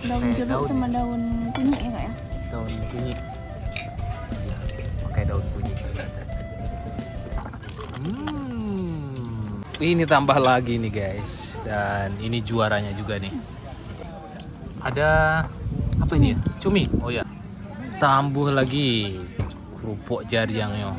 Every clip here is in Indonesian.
Daun jeruk sama daun kunyit ya kak ya? Daun kunyit. Iya, pakai daun kunyit. Ini tambah lagi nih guys. Dan ini juaranya juga nih. Ada apa ini ya? Cumi. Oh ya. Tambah lagi kerupuk jariangnya.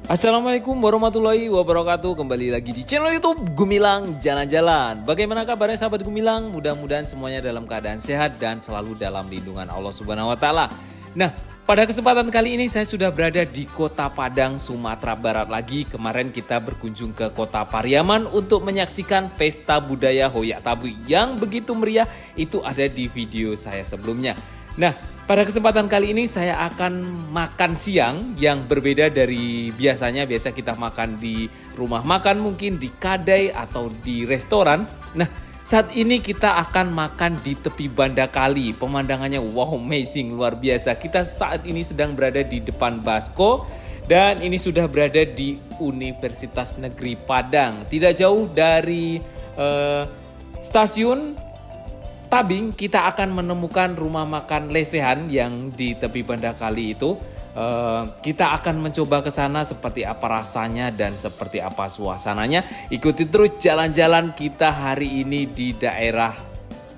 Assalamualaikum warahmatullahi wabarakatuh. Kembali lagi di channel YouTube Gumilang Jalan-Jalan. Bagaimana kabarnya sahabat Gumilang? Mudah-mudahan semuanya dalam keadaan sehat dan selalu dalam lindungan Allah Subhanahu wa taala. Nah, pada kesempatan kali ini saya sudah berada di Kota Padang, Sumatera Barat lagi. Kemarin kita berkunjung ke Kota Pariaman untuk menyaksikan pesta budaya Hoyak Tabu yang begitu meriah. Itu ada di video saya sebelumnya. Nah, pada kesempatan kali ini saya akan makan siang yang berbeda dari biasanya. Biasa kita makan di rumah makan, mungkin di kedai atau di restoran. Nah, saat ini kita akan makan di tepi Banda Kali. Pemandangannya wow, amazing, luar biasa. Kita saat ini sedang berada di depan Basko dan ini sudah berada di Universitas Negeri Padang. Tidak jauh dari stasiun Tabing, kita akan menemukan rumah makan lesehan yang di tepi Banda Kali itu. Kita akan mencoba ke sana seperti apa rasanya dan seperti apa suasananya. Ikuti terus jalan-jalan kita hari ini di daerah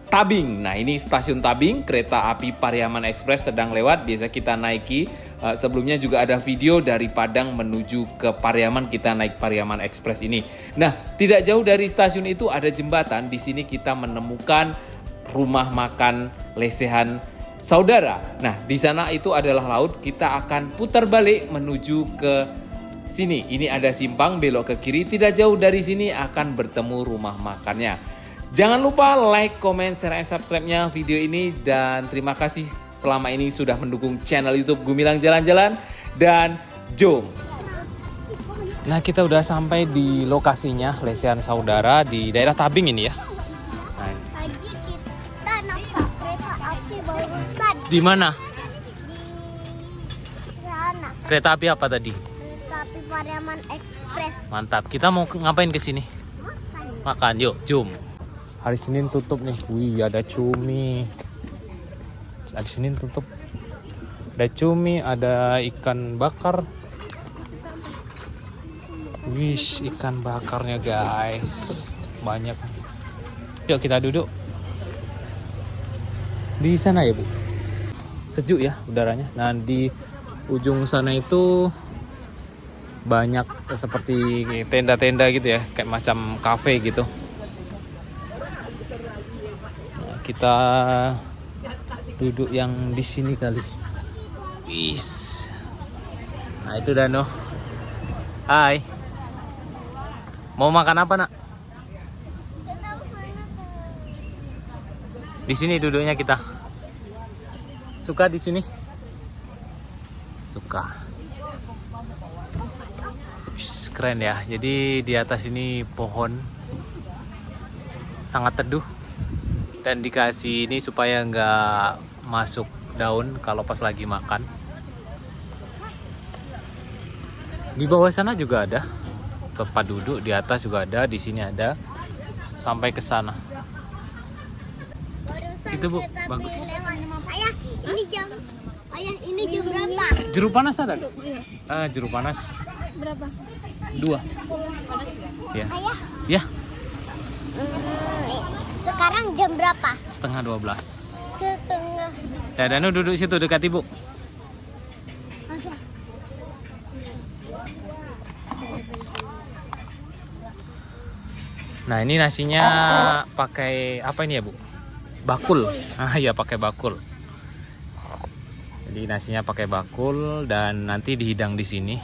Tabing. Nah, ini stasiun Tabing, kereta api Pariaman Express sedang lewat. Biasa kita naiki. Sebelumnya juga ada video dari Padang menuju ke Pariaman, kita naik Pariaman Express ini. Nah, tidak jauh dari stasiun itu ada jembatan. Di sini kita menemukan rumah makan lesehan saudara. Nah, di sana itu adalah laut. Kita akan putar balik menuju ke sini. Ini ada simpang, belok ke kiri. Tidak jauh dari sini akan bertemu rumah makannya. Jangan lupa like, comment, share, dan subscribe-nya video ini. Dan terima kasih selama ini sudah mendukung channel YouTube Gumilang Jalan-Jalan. Dan jom. Nah, kita udah sampai di lokasinya lesehan saudara di daerah Tabing ini ya. Di mana? Di sana. Kereta api apa tadi? Kereta api Pariaman Express. Mantap. Kita mau ngapain ke sini? Makan. Yuk, jom. Hari Senin tutup nih. Wih, ada cumi. Hari Senin tutup. Ada cumi, ada ikan bakar. Wih, ikan bakarnya guys. Banyak. Yuk kita duduk. Di sana ya, Bu. Sejuk ya udaranya. Nah, di ujung sana itu banyak seperti tenda-tenda gitu ya, kayak macam kafe gitu. Nah, kita duduk yang di sini kali. Wis. Nah, itu Dano. Hai. Mau makan apa, Nak? Di sini duduknya kita. Suka di sini? Suka. Ush, keren ya. Jadi di atas ini pohon sangat teduh dan dikasih ini supaya nggak masuk daun kalau pas lagi makan. Di bawah sana juga ada tempat duduk, di atas juga ada, di sini ada, sampai ke sana. Itu Bu, bagus. Ayah, ini jam berapa? Jeruk panas ada? Jeruk panas. Berapa? 2. Ya. Ayah. Ya, Sekarang jam berapa? setengah 12. Setengah. Ya, Danu duduk situ dekat Ibu. Aja. Nah, ini nasinya pakai apa ini ya, Bu? Bakul. Ya, pakai bakul. Jadi nasinya pakai bakul dan nanti dihidang di sini.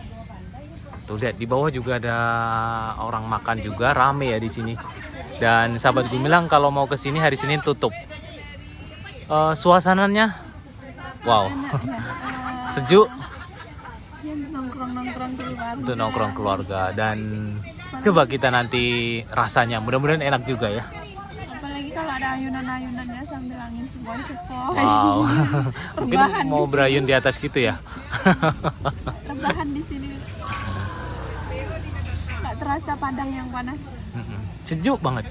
Tuh lihat di bawah juga ada orang makan juga, rame ya di sini. Dan sahabat Gumilang kalau mau ke sini hari Senin tutup. Suasananya wow. Sejuk Nongkrong-nongkrong keluar. untuk nongkrong keluarga dan coba kita nanti rasanya mudah-mudahan enak juga ya. Apalagi kalau ada ayunan-ayunannya sambil angin sepoi-sepoi. Wow. Mungkin Rebahan mau berayun di atas gitu ya. Rebahan di sini. Nggak terasa Padang yang panas. Sini sejuk banget.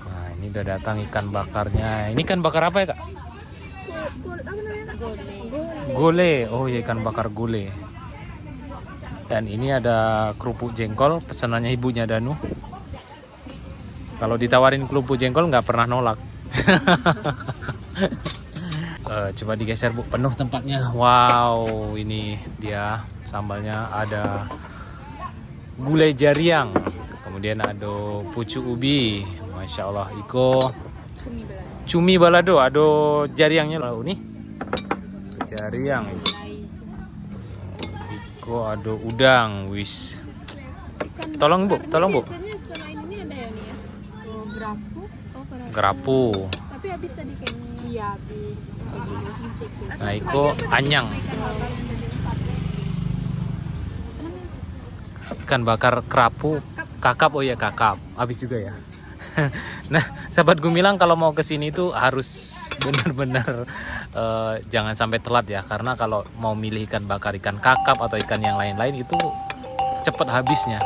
Nah, ini udah datang ikan bakarnya. Ini ikan bakar apa ya, Kak? Gole. Oh ya, ikan bakar gole. Dan ini ada kerupuk jengkol, pesanannya ibunya Danu. Kalau ditawarin kerupuk jengkol nggak pernah nolak. Coba digeser Bu, penuh tempatnya. Wow, ini dia sambalnya, ada gulai jariang, kemudian ada pucuk ubi, masya Allah, iko cumi balado, ada jariangnya loh nih, jariang, iko ada udang, wis. Tolong Bu. Biasanya selain ini ada ya nih ya. Oh, gerapu. Oh, Gerapu. Tapi habis tadi kayaknya. Iya, habis. Nah, iko anyang. Ikan bakar kerapu, kakap. Oh ya, kakap. Habis juga ya. Nah, sahabat Gumilang kalau mau ke sini tuh harus benar-benar jangan sampai telat ya, karena kalau mau milih ikan bakar, ikan kakap atau ikan yang lain-lain itu cepat habisnya.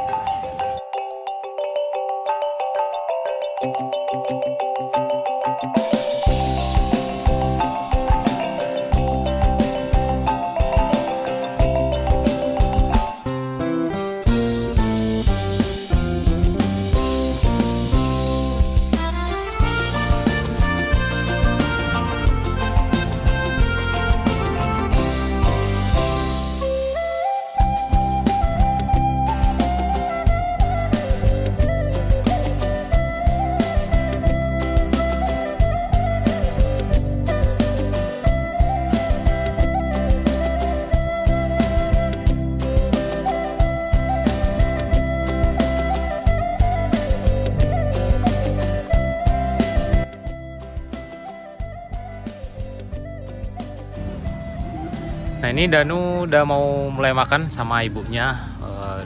Nah, ini Danu udah mau mulai makan sama ibunya.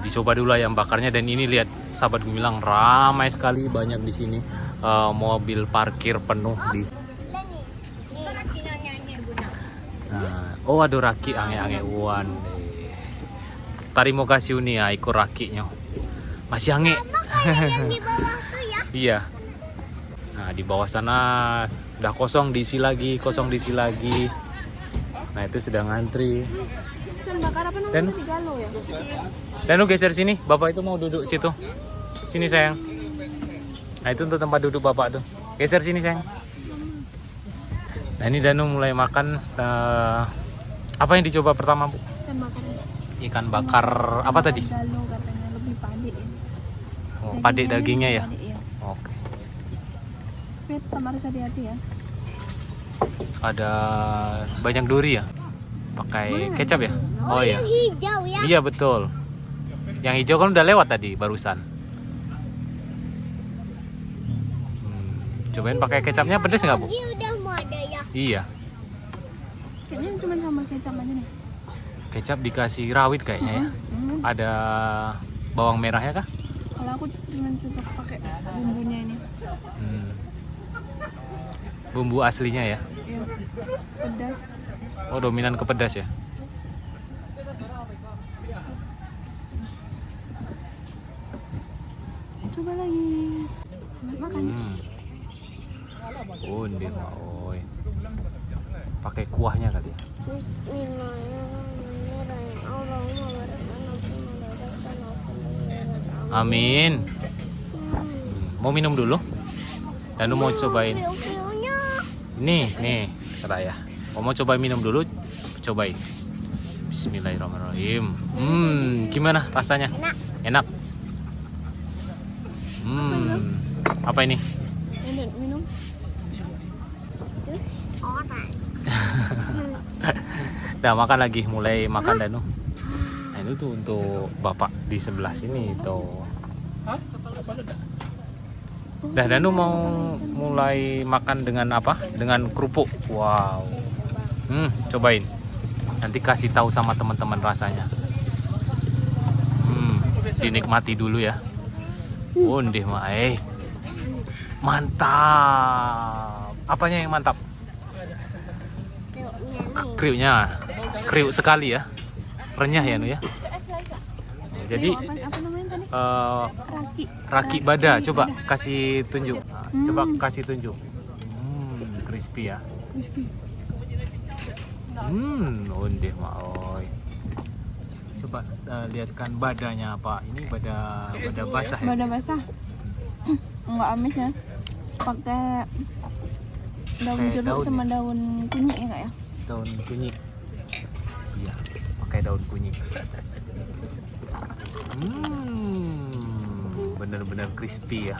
Dicoba dulu ayam bakarnya, dan ini lihat sahabat Gumilang, ramai sekali, banyak di sini. Mobil parkir penuh di. Nah, oh ada raki ange-ange uan. Tarimo kasih uni ya, ikut rakinya. Masih ange. Yang di bawah tuh ya. Iya. Nah, di bawah sana udah kosong, diisi lagi, Nah, itu sedang ngantri. Ikan bakar apa namanya? Dan Tadi galo ya? Dan lu geser sini, bapak itu mau duduk situ. Sini sayang. Nah, itu untuk tempat duduk bapak tuh. Geser sini sayang. Nah, ini Danu mulai makan. Apa yang dicoba pertama Bu? Ikan bakarnya. Ikan bakar apa tadi? Galo katanya lebih padat ya. Oh, padik dagingnya ya. Padat, iya. Oke. Tapi tetap harus hati-hati ya. Ada banyak duri ya. Pakai kecap ya? Oh iya. Yang hijau ya. Iya betul. Yang hijau kan udah lewat tadi barusan. Cobain pakai kecapnya, pedes nggak Bu? Lagi udah mau ada ya. Iya. Kayaknya cuma sama kecap aja nih. Kecap dikasih rawit kayaknya ya. Ada bawang merahnya kah? Kalau aku cuma coba pakai bumbunya ini. Bumbu aslinya ya. Iya. Pedas. Oh, dominan ke pedas ya. Coba lagi. Makan. Oh, ini oi. Pakai kuahnya kali ya. Amin. Mau minum dulu? Dan lu mau cobain? Nih, kata ya. Mau coba minum dulu? Cobain. Bismillahirrahmanirrahim. Gimana rasanya? Enak. Apa ini? Ini minum. Nah, makan lagi, mulai makan Danu. Nah, ini tuh untuk bapak di sebelah sini tuh. Dah, Danu mau mulai makan dengan apa? Dengan kerupuk. Wow. Cobain. Nanti kasih tahu sama teman-teman rasanya. Dinikmati dulu ya. Undih mah, mantap. Apanya yang mantap? Kriuknya. Kriuk sekali ya. Renyah ya Nu ya. Jadi Apa namanya tadi? raki bada. Coba kasih tunjuk. Coba kasih tunjuk. Crispy ya. Ondeh maoi. Coba lihatkan badanya apa? Ini bada basah ya. Bada basah. Enggak amis ya. Pakai daun jeruk sama daun kunyit ya kak ya? Daun kunyit. Iya, pakai daun kunyit. Bener-bener crispy ya.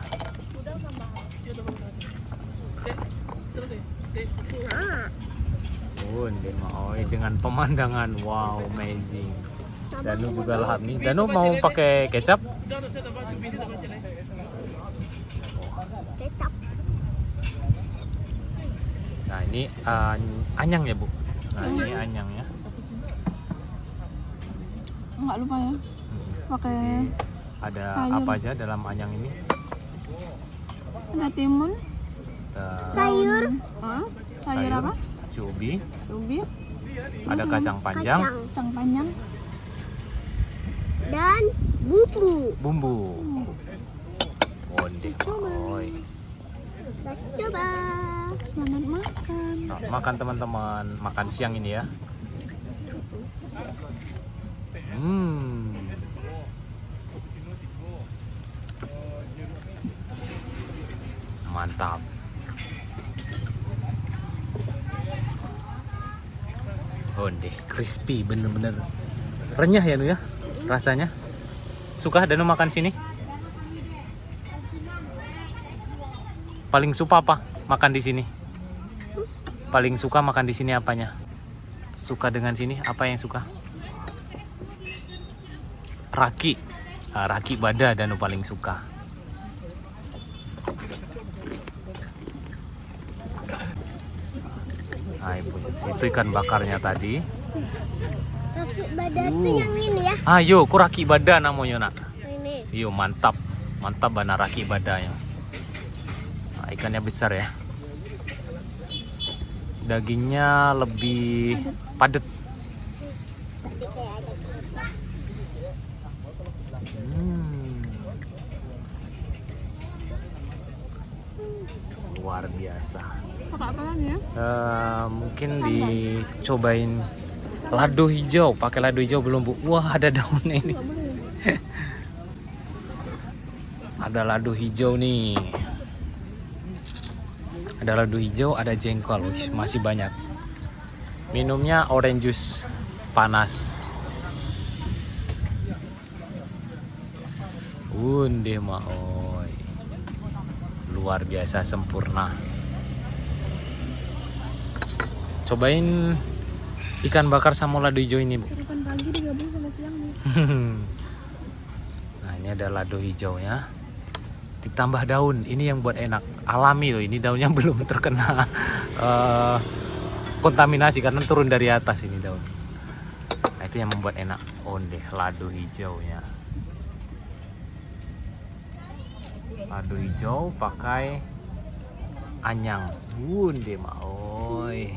Ondeh maoi dengan pemandangan wow amazing. Danu juga lahap nih. Danu mau pakai kecap? Kecap. Nah ini anyang ya bu. Nah ini anyang ya. Enggak lupa ya. Pakai Ada ayam. apa aja dalam anyang ini? ada timun. Sayur. Sayur apa? Cubi, Ubi, ada kacang panjang, kacang panjang. Dan bumbu. bumbu. Ondeh maoi. Kita coba. Selamat makan. Selamat makan teman-teman, makan siang ini ya. Mantap. Ondeh, crispy bener-bener renyah ya Nu ya rasanya. Suka Danu makan sini? Paling suka apa makan di sini? Paling suka makan di sini apanya? Suka dengan sini apa yang suka? Raki. Raki bada Danu paling suka. Nah, itu ikan bakarnya tadi. Kaki badan tuh yang ini ya. Ayo, ku raki bada namanya nak. Ini. Yo mantap, mantap bana raki badanya. Nah, ikannya besar ya. Dagingnya lebih padat. Tadi kayak ada kertas. Luar biasa. Pakai apa lagi ya? Mungkin dicobain lado hijau. Pakai lado hijau belum bu? Wah ada daunnya ini. Ada lado hijau nih. Ada lado hijau, ada jengkol. Wih, masih banyak. Minumnya orange juice panas. Ondeh maoi. Luar biasa sempurna. Cobain ikan bakar sama lado hijau ini bu. Sarapan pagi digabung sama siang nih. Nah ini ada lado hijau ya. Ditambah daun, ini yang buat enak. Alami loh, ini daunnya belum terkena kontaminasi karena turun dari atas ini daun. Nah itu yang membuat enak. Ondeh lado hijaunya. Lado hijau pakai anyang. Ondeh maoi.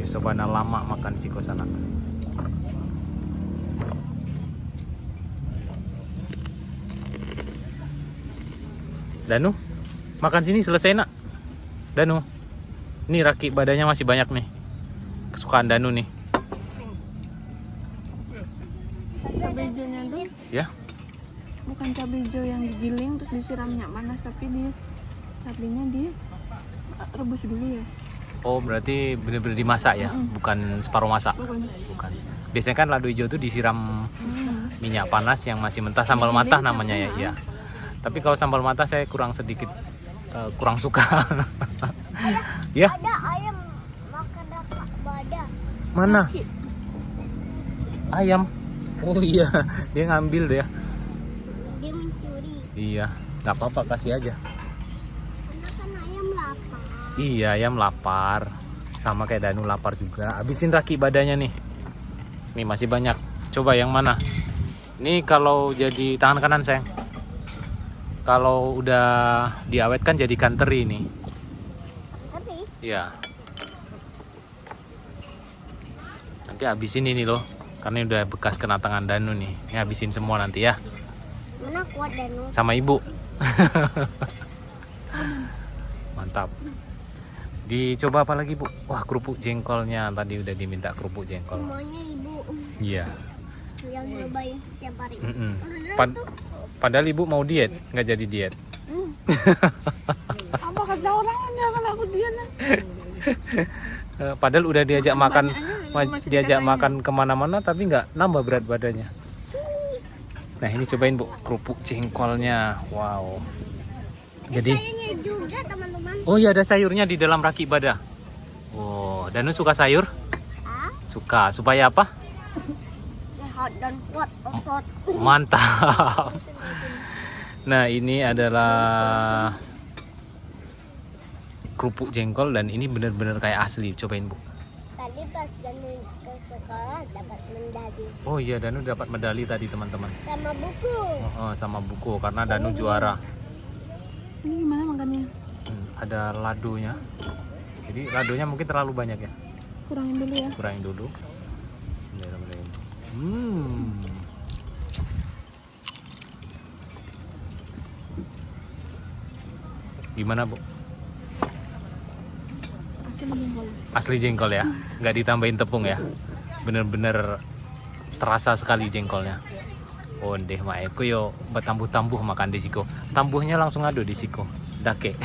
Sobana lama makan siko sana. Danu, makan sini selesai nak. Danu, ini raki badannya masih banyak nih. Kesukaan Danu nih. Cabai hijaunya tuh Ya, bukan cabai hijau yang digiling terus disiram minyak panas, tapi cabainya direbus dulu ya. oh berarti bener-bener dimasak ya, bukan separuh masak. Bukan. Biasanya kan lado hijau tuh disiram minyak panas yang masih mentah, sambal matah namanya ya. Iya. Tapi kalau sambal matah saya kurang sedikit kurang suka. Ya. Ada ayam makan raka badan. Mana? Ayam. Oh iya, dia ngambil deh. Dia mencuri. Iya, nggak apa-apa kasih aja. Karena kan ayam lapar. Iya, ayam lapar. Sama kayak Danu lapar juga. Habisin raki badannya nih. Nih masih banyak. Coba yang mana? Ini kalau jadi tangan kanan sayang. kalau udah diawetkan jadi ikan teri nih. Tapi Iya. Nanti habisin ini loh. Karena ini udah bekas kena tangan Danu nih. Ini habisin semua nanti ya. mana kuat Danu? Sama ibu. Mantap. Dicoba apa lagi Bu? Wah, kerupuk jengkolnya. Tadi udah diminta kerupuk jengkol. Semuanya ibu Iya. yang nyobain setiap hari. Mm-mm. Kalau Danu Pad- tuh Padahal ibu mau diet, nggak jadi diet. Apa kata orang ya kalau aku dia nah. Padahal udah diajak makan, masih diajak dikatain. makan kemana-mana tapi nggak nambah berat badannya. Nah ini cobain Bu, kerupuk jengkolnya. Wow. Jadi, kayaknya juga teman-teman. oh iya ada sayurnya di dalam raki badah. Oh, Danu suka sayur? Ah, Suka. Supaya apa? sehat dan kuat otot. Mantap. Nah ini adalah kerupuk jengkol dan ini benar-benar kayak asli. Cobain Bu. Tadi pas Danu ke sekolah dapat medali Oh iya Danu dapat medali tadi teman-teman. sama buku. Oh, sama buku karena Danu juara. Ini gimana makannya? Ada ladonya. Jadi ladonya mungkin terlalu banyak ya. Kurangin dulu ya. Kurangin dulu. Bismillahirrahmanirrahim. Gimana Bu? Asli jengkol. Asli jengkol ya? Nggak ditambahin tepung ya? Bener-bener terasa sekali jengkolnya. Oh deh maeku yo bertambuh-tambuh makan di siko. Tambuhnya langsung ada di siko. Dake.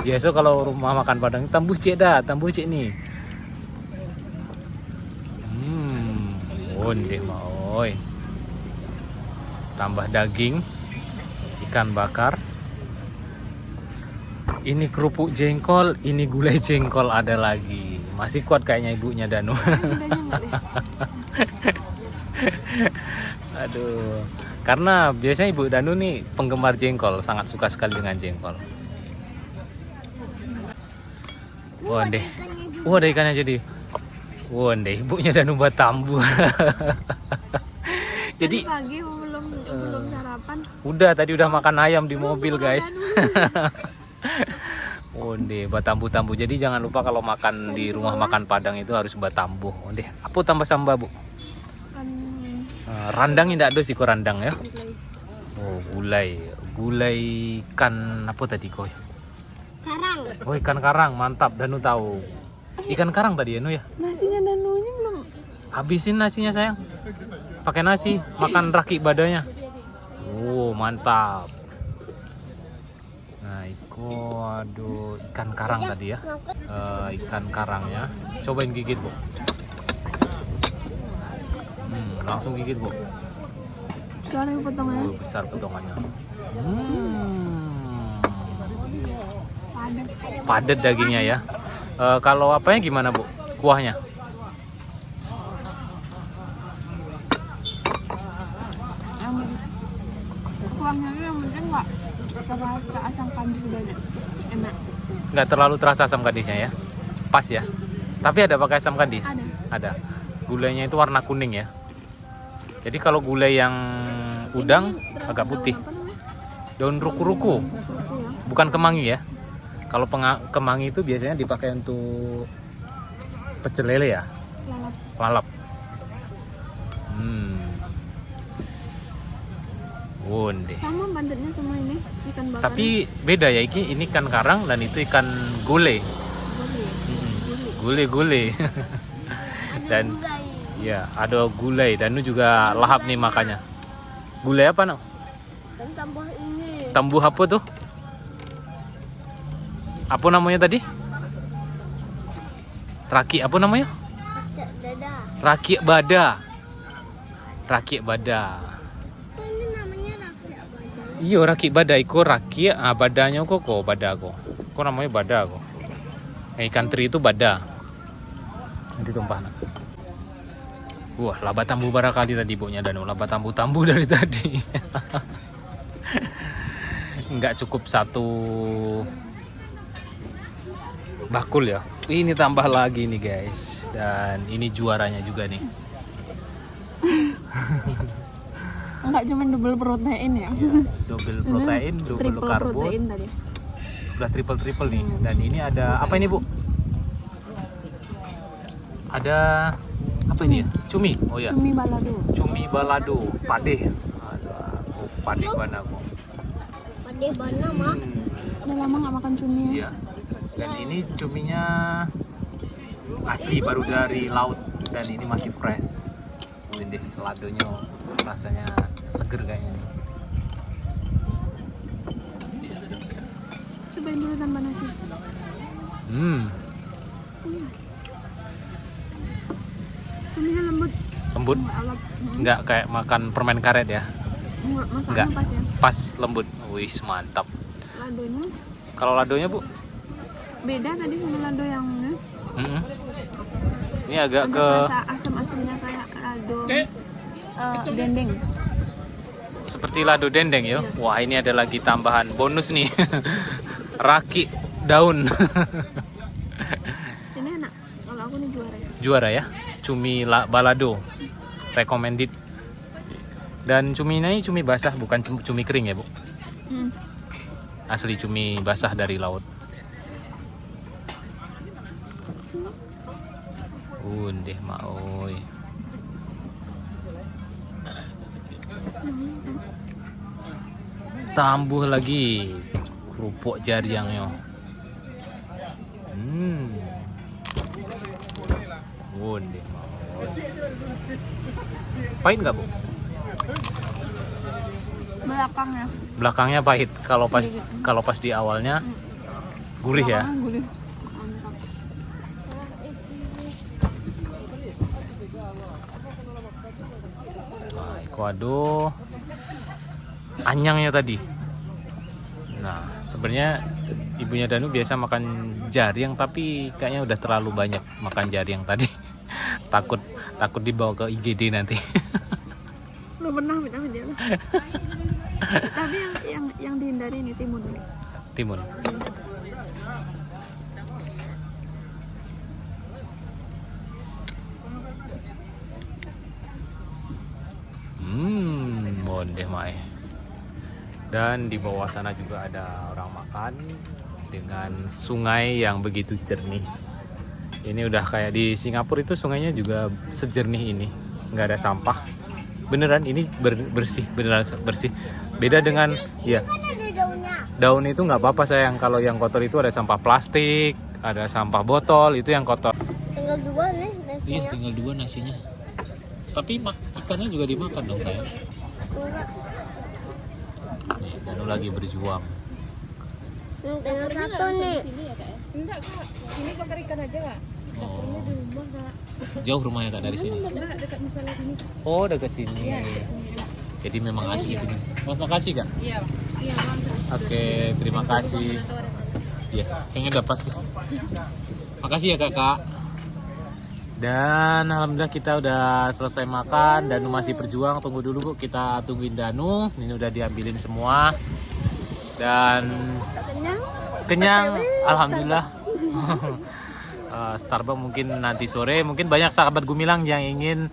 Biasa kalau rumah makan Padang tambuh cek dah, tambuh cek nih. Oh deh maoi. Tambah daging, ikan bakar. Ini kerupuk jengkol, ini gulai jengkol ada lagi. Masih kuat kayaknya ibunya Danu. Bedanya enggak deh. Aduh, karena biasanya Ibu Danu nih penggemar jengkol, sangat suka sekali dengan jengkol. Wah deh, Ikannya juga. wah ada ikannya jadi. Wah deh, ibunya Danu buat tambu. Jadi Tadi pagi belum sarapan. udah tadi udah makan ayam di mobil guys. Onde batambu-tambu. Jadi jangan lupa kalau makan di rumah makan Padang itu harus batambu. Onde. Apa tambah sambal Bu? Kan Randang tidak ada sih kok randang ya. gulai. Oh gulai, gulai ikan apa tadi koi? Karang. Oh ikan karang mantap. Danu tahu. Ikan karang tadi ya Nu ya. Nasinya Danunya belum. Habisin nasinya sayang. Pakai nasi, makan raki badanya. Oh mantap. Nah aduh ikan karang tadi ya. Ikan karangnya. Cobain gigit Bu. Langsung gigit Bu. Soalnya potongannya Oh, besar potongannya. padat. Padat dagingnya ya. Kalau apanya gimana Bu? Kuahnya? Kuahnya itu yang penting nggak terasa asam kambing banyak. Enak. Nggak terlalu terasa asam kadisnya ya? Pas ya? Tapi ada pakai asam kadis? Ada. Gulainya itu warna kuning ya? Jadi kalau gulai yang udang agak putih. Apa namanya? Daun ruku-ruku, Kuku ya. bukan kemangi ya? Kalau kemangi itu biasanya dipakai untuk pecel lele ya? Lalap. Lalap. Wonde. Sama padatnya semua ini ikan bakar. Tapi beda ya, ini ikan karang dan itu ikan gulai. Gulai. Dan ya ada gulai. Danu juga lahap nih makanya. Gulai apa no? Dan tambah ini. Tambuh apa tuh? Apa namanya tadi? Raki apa namanya? Dada. Raki bada. Raki bada. Kok ini namanya raksasa badan? Iya raki bada iko raki badanya kok bada kok. Kok namanya bada kok. Ikan teri itu bada. Nanti tumpah nak. Wah laba tambu barakali tadi ibunya Danu. Laba tambu dari tadi. Nggak cukup satu bakul ya. Ini tambah lagi nih guys. Dan ini juaranya juga nih. Nggak cuma double protein ya. Double protein, double Triple karbo. protein tadi. Udah triple nih. Dan ini ada apa ini, Bu? Ada apa ini ya? Cumi. Oh ya. Cumi balado. Cumi balado, padeh. Padeh bana, Bu. Padeh bana mah. Udah lama nggak makan cumi ya. Iya. Dan ini cuminya asli baru dari laut dan ini masih fresh. Ini deh ladonya rasanya seger kayaknya nih. Cobain dulu tanpa nasi. Cuminya lembut. Lembut, Nggak alot. nggak kayak makan permen karet ya. Nggak, masaknya Nggak. pas ya. Pas lembut. Wih, mantap. Ladonya Kalau ladonya, Bu? beda tadi sama lado yang Mm-mm. Ini agak ada ke rasa asam-asamnya kayak lado dendeng. seperti lado dendeng ya. Wah, ini ada lagi tambahan bonus nih. Raki daun. Ini enak. Kalau aku nih juara ya. Juara ya. Cumi balado. Recommended. Dan cuminya ini cumi basah, bukan cumi kering ya, Bu? Asli cumi basah dari laut. Undeh maoi. Tambah lagi kerupuk jariangnya. Undeh maoi. Pahit nggak, Bu? Belakangnya. Belakangnya pahit. Kalau pas di awalnya gurih ya. Belakangnya gurih. Mantap. Nah, kuado anyangnya tadi. Nah, sebenarnya ibunya Danu biasa makan jaring tapi kayaknya udah terlalu banyak makan jaring tadi. takut dibawa ke IGD nanti. Belum pernah sama dia. Tapi yang dihindari ini timun. Timun. Mondeh mae. Dan di bawah sana juga ada orang makan dengan sungai yang begitu jernih. Ini udah kayak di Singapura itu sungainya juga sejernih ini, nggak ada sampah. Beneran ini bersih, beneran bersih. Beda dengan ya Kan ada daunnya. daun itu nggak apa-apa sayang. Kalau yang kotor itu ada sampah plastik, ada sampah botol, itu yang kotor. Tinggal dua nih nasinya. Iya, tinggal 2 nasinya. Tapi ikannya juga dimakan dong sayang. Enggak. Nih, Danu lagi berjuang. Tinggal satu nih. Enggak kak, sini bakar ikan aja kak. Oh. Di rumah kak. Jauh rumahnya kak dari sini. Enggak dekat misalnya sini. Oh, dekat sini. Jadi memang asli begini. Oh, makasih kak. Iya, iya bang. Oke, terima kasih. Iya, kayaknya udah pas sih. Makasih ya kakak. Dan alhamdulillah kita udah selesai makan. Danu masih berjuang. Tunggu dulu Bu, kita tungguin Danu. Ini udah diambilin semua. Dan Kenyang? kenyang, alhamdulillah. Starbucks mungkin nanti sore. Mungkin banyak sahabat Gumilang yang ingin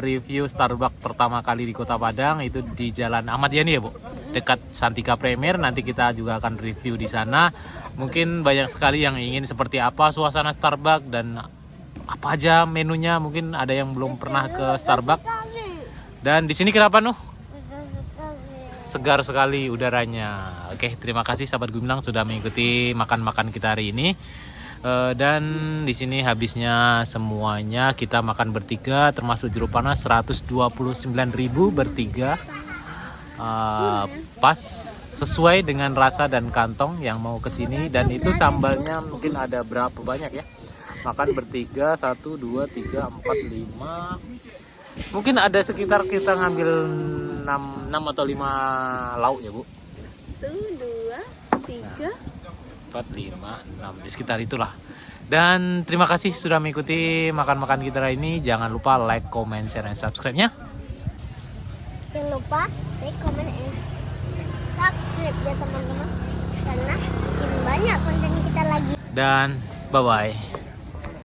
review Starbucks pertama kali di Kota Padang, itu di Jalan Ahmad Yani ya Bu, dekat Santika Premier. Nanti kita juga akan review di sana. Mungkin banyak sekali yang ingin seperti apa suasana Starbucks dan apa aja menunya. Mungkin ada yang belum pernah ke Starbucks. Dan di sini kenapa Nuh? Segar sekali udaranya. Oke, terima kasih sahabat Gumilang sudah mengikuti makan-makan kita hari ini. Dan di sini habisnya semuanya kita makan bertiga, termasuk jeruk panas 129.000 bertiga. Pas sesuai dengan rasa dan kantong yang mau kesini. Dan itu sambalnya mungkin ada berapa banyak ya? Makan bertiga 1, 2, 3, 4, 5. Mungkin ada sekitar kita ngambil 6 atau 5 lauk ya Bu. 1, 2, 3. 4, 5, 6, di sekitar itulah. Dan terima kasih sudah mengikuti makan-makan kita hari ini. Jangan lupa like, comment, share, dan subscribe-nya. Jangan lupa like, comment, and subscribe ya teman-teman. Karena makin banyak konten kita lagi. Dan bye-bye.